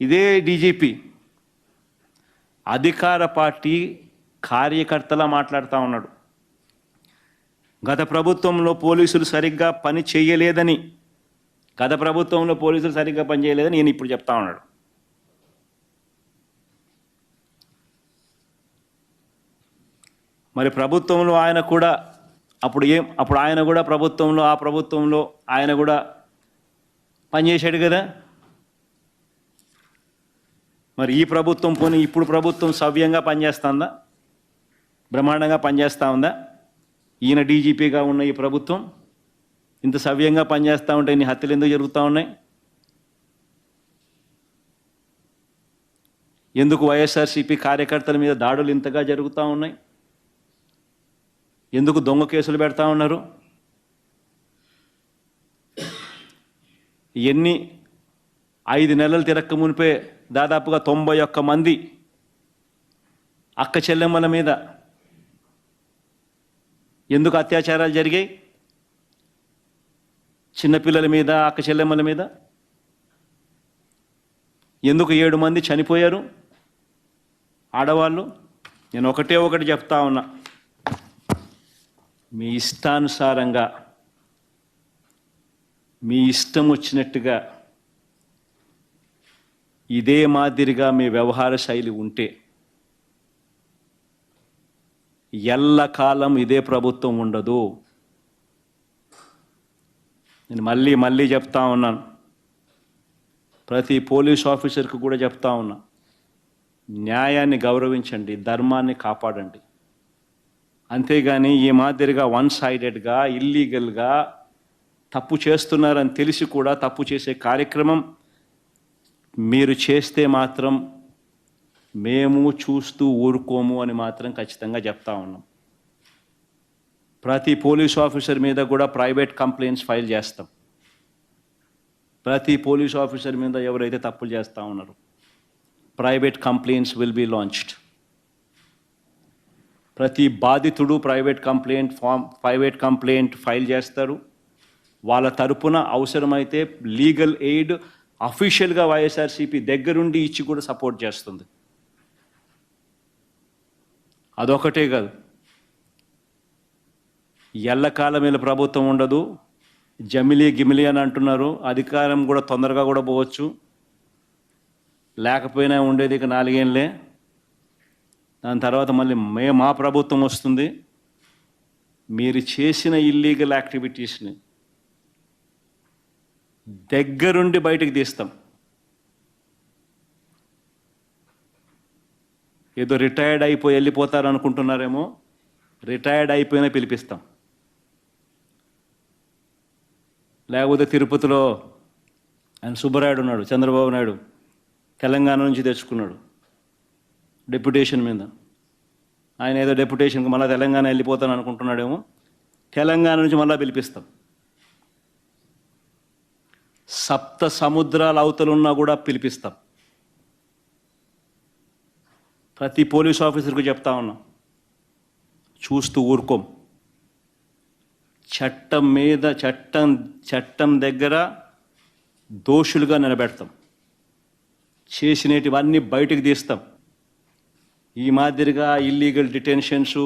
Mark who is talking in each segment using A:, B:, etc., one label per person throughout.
A: ఇదే డీజీపీ అధికార పార్టీ కార్యకర్తలా మాట్లాడుతూ ఉన్నాడు. గత ప్రభుత్వంలో పోలీసులు సరిగ్గా పని చేయలేదని ఈయన ఇప్పుడు చెప్తా ఉన్నాడు. మరి ప్రభుత్వంలో ఆయన కూడా అప్పుడు ఆయన కూడా ప్రభుత్వంలో ఆయన కూడా పనిచేశాడు కదా. మరి ఈ ప్రభుత్వం పోనీ ఇప్పుడు ప్రభుత్వం సవ్యంగా పనిచేస్తుందా, బ్రహ్మాండంగా పనిచేస్తూ ఉందా? ఈయన డీజీపీగా ఉన్న ఈ ప్రభుత్వం ఇంత సవ్యంగా పనిచేస్తూ ఉంటే ఇన్ని హత్యలు ఎందుకు జరుగుతూ ఉన్నాయి? ఎందుకు వైఎస్ఆర్సీపీ కార్యకర్తల మీద దాడులు ఇంతగా జరుగుతూ ఉన్నాయి? ఎందుకు దొంగ కేసులు పెడతా ఉన్నారు? ఎన్ని 5 నెలలు తిరక్క మునిపే దాదాపుగా 91 మంది అక్క చెల్లెమ్మల మీద ఎందుకు అత్యాచారాలు జరిగాయి? చిన్నపిల్లల మీద, అక్క చెల్లెమ్మల మీద ఎందుకు 7 మంది చనిపోయారు ఆడవాళ్ళు? నేను ఒకటి చెప్తా ఉన్నా, మీ ఇష్టానుసారంగా మీ ఇష్టం వచ్చినట్టుగా ఇదే మాదిరిగా మీ వ్యవహార శైలి ఉంటే ఎల్లకాలం ఇదే ప్రభుత్వం ఉండదు. నేను మళ్ళీ చెప్తా ఉన్నాను, ప్రతి పోలీస్ ఆఫీసర్కి కూడా చెప్తా ఉన్నా, న్యాయాన్ని గౌరవించండి, ధర్మాన్ని కాపాడండి. అంతేగాని ఈ మాదిరిగా వన్ సైడెడ్గా ఇల్లీగల్గా తప్పు చేస్తున్నారని తెలిసి కూడా తప్పు చేసే కార్యక్రమం మీరు చేస్తే మాత్రం మేము చూస్తూ ఊరుకోము అని మాత్రం ఖచ్చితంగా చెప్తా ఉన్నాం. ప్రతి పోలీస్ ఆఫీసర్ మీద కూడా ప్రైవేట్ కంప్లైంట్స్ ఫైల్ చేస్తాం. ప్రతి పోలీస్ ఆఫీసర్ మీద ఎవరైతే తప్పులు చేస్తూ ఉన్నారో private complaints will be launched. ప్రతి బాధితుడు ప్రైవేట్ కంప్లైంట్ ఫైల్ చేస్తారు. వాళ్ళ తరపున అవసరమైతే లీగల్ ఎయిడ్ అఫీషియల్గా వైఎస్ఆర్సీపీ దగ్గరుండి ఇచ్చి కూడా సపోర్ట్ చేస్తుంది. అదొకటే కాదు, ఎల్లకాలం వీళ్ళ ప్రభుత్వం ఉండదు. గిమిలి అని అంటున్నారు, అధికారం కూడా తొందరగా కూడా పోవచ్చు, లేకపోయినా ఉండేది ఇక 4 ఏళ్ళే. దాని తర్వాత మళ్ళీ మా ప్రభుత్వం వస్తుంది. మీరు చేసిన ఇల్లీగల్ యాక్టివిటీస్ని దగ్గరుండి బయటకు తీస్తాం. ఏదో రిటైర్డ్ అయిపోయి వెళ్ళిపోతారు అనుకుంటున్నారేమో, రిటైర్డ్ అయిపోయినా పిలిపిస్తాం. లేకపోతే తిరుపతిలో ఆయన సుబ్బరాయుడు ఉన్నాడు, చంద్రబాబు నాయుడు తెలంగాణ నుంచి తెచ్చుకున్నాడు డెప్యుటేషన్ మీద. ఆయన ఏదో డెప్యుటేషన్కి మళ్ళీ తెలంగాణ వెళ్ళిపోతాను అనుకుంటున్నాడేమో, తెలంగాణ నుంచి మళ్ళీ పిలిపిస్తాం. 7 సముద్రాల అవతలున్నా కూడా పిలిపిస్తాం. ప్రతి పోలీస్ ఆఫీసర్కు చెప్తా ఉన్నాం, చూస్తూ ఊరుకోం. చట్టం దగ్గర దోషులుగా నిలబెడతాం. చేసినటివన్నీ బయటకు తీస్తాం. ఈ మాదిరిగా ఇల్లీగల్ డిటెన్షన్స్,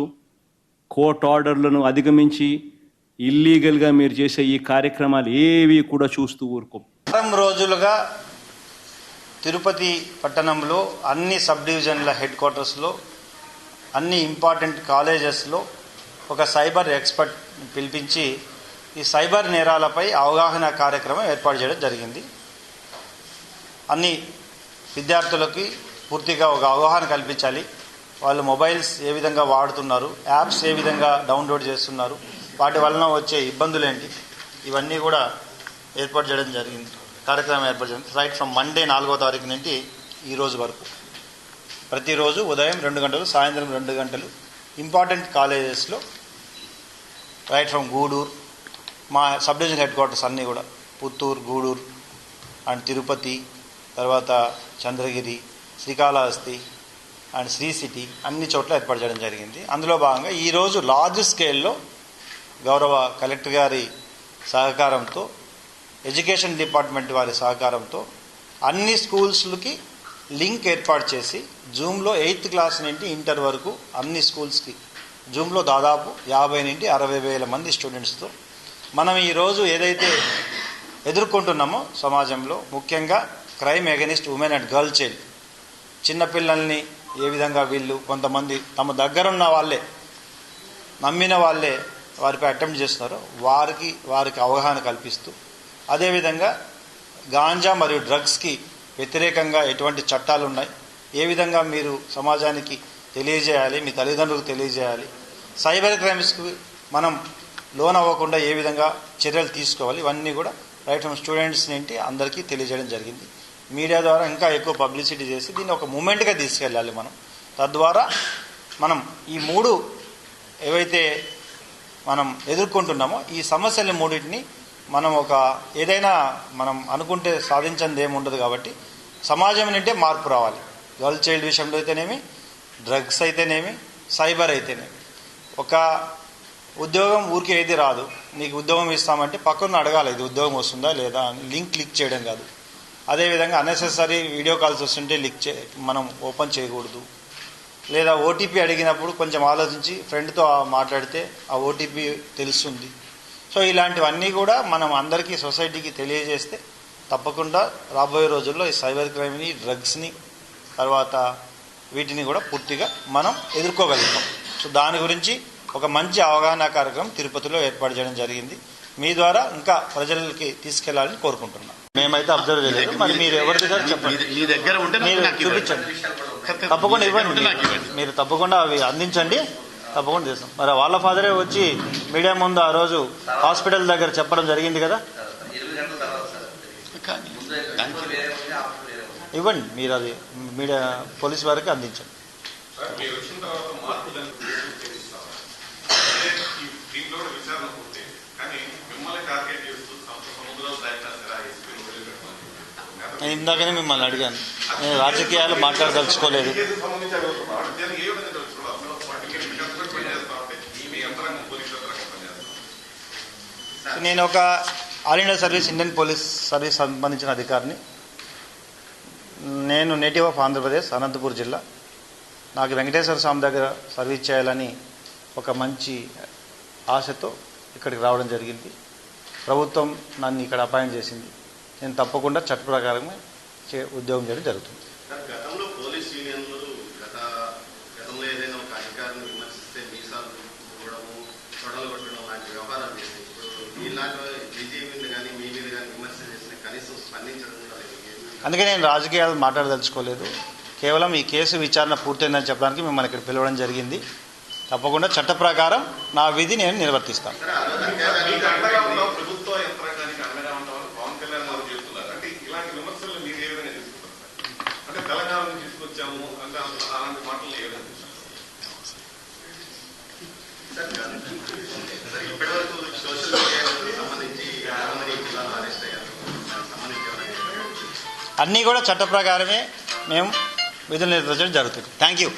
A: కోర్ట్ ఆర్డర్లను అధిగమించి ఇల్లీగల్గా మీరు చేసే ఈ కార్యక్రమాలు ఏవి కూడా చూస్తూ ఊరుకోం.
B: వారం రోజులుగా తిరుపతి పట్టణంలో అన్ని సబ్ డివిజన్ల హెడ్ క్వార్టర్స్లో అన్ని ఇంపార్టెంట్ కాలేజెస్లో ఒక సైబర్ ఎక్స్పర్ట్ పిలిపించి ఈ సైబర్ నేరాలపై అవగాహన కార్యక్రమం ఏర్పాటు చేయడం జరిగింది. అన్ని విద్యార్థులకి పూర్తిగా ఒక అవగాహన కల్పించాలి. వాళ్ళు మొబైల్స్ ఏ విధంగా వాడుతున్నారు, యాప్స్ ఏ విధంగా డౌన్లోడ్ చేస్తున్నారు, వాటి వలన వచ్చే ఇబ్బందులు ఏంటి, ఇవన్నీ కూడా ఏర్పాటు చేయడం జరిగింది. కార్యక్రమం ఏర్పాటు జరిగింది. రైట్ ఫ్రమ్ మండే 4వ తారీఖు నుండి ఈరోజు వరకు ప్రతిరోజు ఉదయం 2 గంటలు, సాయంత్రం 2 గంటలు ఇంపార్టెంట్ కాలేజెస్లో రైట్ ఫ్రమ్ గూడూరు, మా సబ్ డివిజన్ హెడ్ క్వార్టర్స్ అన్నీ కూడా పుత్తూరు, గూడూరు అండ్ తిరుపతి, తర్వాత చంద్రగిరి, శ్రీకాళహస్తి అండ్ శ్రీ సిటీ అన్ని చోట్ల ఏర్పాటు చేయడం జరిగింది. అందులో భాగంగా ఈరోజు లార్జ్ స్కేల్లో గౌరవ కలెక్టర్ గారి సహకారంతో, ఎడ్యుకేషన్ డిపార్ట్మెంట్ వారి సహకారంతో అన్ని స్కూల్స్కి లింక్ ఏర్పాటు చేసి జూమ్లో 8th క్లాస్ నుండి ఇంటర్ వరకు అన్ని స్కూల్స్కి జూమ్లో దాదాపు 50 నుండి 60,000 మంది స్టూడెంట్స్తో మనం ఈరోజు ఏదైతే ఎదుర్కొంటున్నామో సమాజంలో ముఖ్యంగా crime against women and girl child, చిన్నపిల్లల్ని ఏ విధంగా వీళ్ళు కొంతమంది తమ దగ్గరున్న వాళ్ళే నమ్మిన వాళ్ళే వారిపై అటెంప్ట్ చేస్తున్నారో వారికి అవగాహన కల్పిస్తూ, అదేవిధంగా గాంజా మరియు డ్రగ్స్కి వ్యతిరేకంగా ఎటువంటి చట్టాలు ఉన్నాయి, ఏ విధంగా మీరు సమాజానికి తెలియజేయాలి, మీ తల్లిదండ్రులకు తెలియజేయాలి, సైబర్ క్రైమ్స్కి మనం లోన్ అవ్వకుండా ఏ విధంగా చర్యలు తీసుకోవాలి, ఇవన్నీ కూడా రైట్ ఫ్రమ్ స్టూడెంట్స్ నుండి అందరికీ తెలియజేయడం జరిగింది. మీడియా ద్వారా ఇంకా ఎక్కువ పబ్లిసిటీ చేసి దీన్ని ఒక మూమెంట్గా తీసుకెళ్ళాలి మనం. తద్వారా మనం ఈ 3 ఏవైతే మనం ఎదుర్కొంటున్నామో ఈ సమస్యల మూడింటిని మనం ఏదైనా మనం అనుకుంటే సాధించింది ఏముండదు. కాబట్టి సమాజం నుండే మార్పు రావాలి. గర్ల్ చైల్డ్ విషయంలో అయితేనేమి, డ్రగ్స్ అయితేనేమి, సైబర్ అయితేనేమి. ఒక ఉద్యోగం ఊరికే ఏది రాదు. నీకు ఉద్యోగం ఇస్తామంటే పక్కన అడగాలి, ఇది ఉద్యోగం వస్తుందా లేదా అని. లింక్ క్లిక్ చేయడం కాదు. అదేవిధంగా అన్నెసెసరీ వీడియో కాల్స్ వస్తుంటే మనం ఓపెన్ చేయకూడదు. లేదా ఓటీపీ అడిగినప్పుడు కొంచెం ఆలోచించి ఫ్రెండ్తో మాట్లాడితే ఆ ఓటీపీ తెలుస్తుంది. సో ఇలాంటివన్నీ కూడా మనం అందరికీ సొసైటీకి తెలియజేస్తే తప్పకుండా రాబోయే రోజుల్లో ఈ సైబర్ క్రైమ్ని, డ్రగ్స్ని, తర్వాత వీటిని కూడా పూర్తిగా మనం ఎదుర్కోగలుగుతాం. సో దాని గురించి ఒక మంచి అవగాహన కార్యక్రమం తిరుపతిలో ఏర్పాటు చేయడం జరిగింది. మీ ద్వారా ఇంకా ప్రజలకి తీసుకెళ్లాలని కోరుకుంటున్నాం. మేమైతే అబ్జర్వ్ చేయలేదు. మరి మీరు ఎవరి దగ్గర చెప్పండి, మీరు చూపించండి, తప్పకుండా ఇవ్వండి. మీరు తప్పకుండా అవి అందించండి, తప్పకుండా చేస్తాం. మరి వాళ్ళ ఫాదరే వచ్చి మీడియా ముందు ఆ రోజు హాస్పిటల్ దగ్గర చెప్పడం జరిగింది కదా. ఇవ్వండి, మీరు అది మీడియా పోలీస్ వారికి అందించండి. నేను ఇందాకనే మిమ్మల్ని అడిగాను, నేను రాజకీయాలు మాట్లాడదలుచుకోలేదు. నేను ఒక all India service, Indian police service సంబంధించిన అధికారిని. నేను నేటివ్ ఆఫ్ ఆంధ్రప్రదేశ్, అనంతపూర్ జిల్లా. నాకు వెంకటేశ్వర స్వామి దగ్గర సర్వీస్ చేయాలని ఒక మంచి ఆశతో ఇక్కడికి రావడం జరిగింది. ప్రభుత్వం నన్ను ఇక్కడ అపాయింట్ చేసింది. నేను తప్పకుండా చట్ట ప్రకారమే ఉద్యోగం చేయడం జరుగుతుంది.
C: గతంలో పోలీస్ యూనియన్లు గతంలో ఏదైనా ఒక అధికారిని విమర్శిస్తే మీసాలు ఇవ్వడము, తొడలు కొట్టడం లాంటి వ్యవహారాలు చేసి ఇప్పుడు ఇలాంటి బీజేపీ కానీ మీ మీద కానీ విమర్శ చేసిన కనీసం స్పందించడం కూడా లేదు.
B: అందుకే నేను రాజకీయాలు మాట్లాడదలుచుకోలేదు. కేవలం ఈ కేసు విచారణ పూర్తయిందని చెప్పడానికి మిమ్మల్ని ఇక్కడ పిలవడం జరిగింది. తప్పకుండా చట్ట ప్రకారం నా విధి నేను నిర్వర్తిస్తాను. అన్నీ కూడా చట్ట ప్రకారమే మేము విధులు నిర్వహించడం జరుగుతుంది. Thank you.